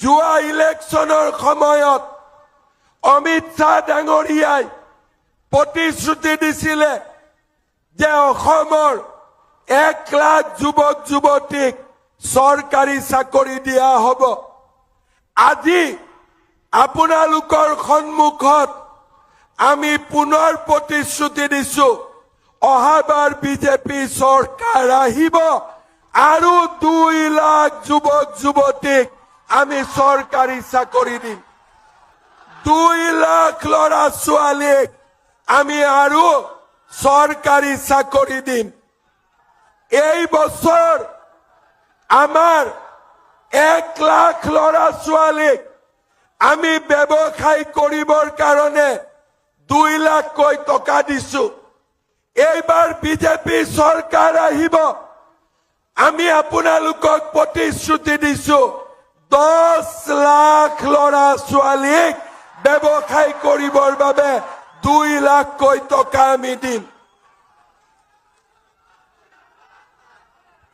যোৱা ইলেকশ্যনৰ সময়ত অমিত শ্বাহ ডাঙৰীয়াই প্ৰতিশ্ৰুতি দিছিলে যে অসমৰ 1 লাখ যুৱক যুৱতীক চৰকাৰী চাকৰি দিয়া হ'ব। আজি আপোনালোকৰ সন্মুখত আমি পুনৰ প্ৰতিশ্ৰুতি দিছো, অহাবাৰ বিজেপি চৰকাৰ আহিব আৰু 2 লাখ যুৱক যুৱতীক আমি চৰকাৰী চাকৰি দিম। 2 লাখ ল'ৰা ছোৱালীক আমি আৰু চৰকাৰী চাকৰি দিম। এই বছৰ আমাৰ 1 লাখ ল'ৰা ছোৱালীক আমি ব্যৱসায় কৰিবৰ কাৰণে 2 লাখকৈ টকা দিছো। এইবাৰ বিজেপি চৰকাৰ আহিব, আমি আপোনালোকক প্ৰতিশ্ৰুতি দিছো 10 লাখ ল'ৰা ছোৱালীক ব্যৱসায় কৰিবৰ বাবে 2 লাখকৈ টকা আমি দিম।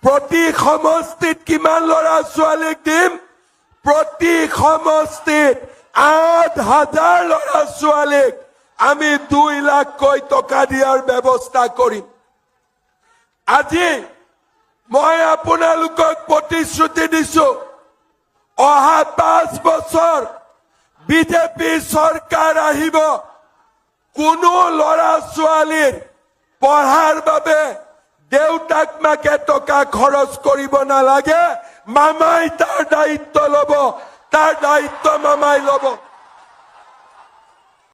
প্ৰতি সমষ্টিত কিমান ল'ৰা ছোৱালীক দিম? প্ৰতি সমষ্টিত 8,000 ল'ৰা ছোৱালীক আমি 2 লাখকৈ টকা দিয়াৰ ব্যৱস্থা কৰিম। আজি মই আপোনালোকক প্ৰতিশ্ৰুতি দিছো, অহা 5 বছৰ বিজেপি চৰকাৰ আহিব, কোনো ল'ৰা ছোৱালীৰ পঢ়াৰ বাবে দেউতাক মাকে টকা খৰচ কৰিব নালাগে। মামাই তাৰ দায়িত্ব ল'ব, তাৰ দায়িত্ব মামাই ল'ব।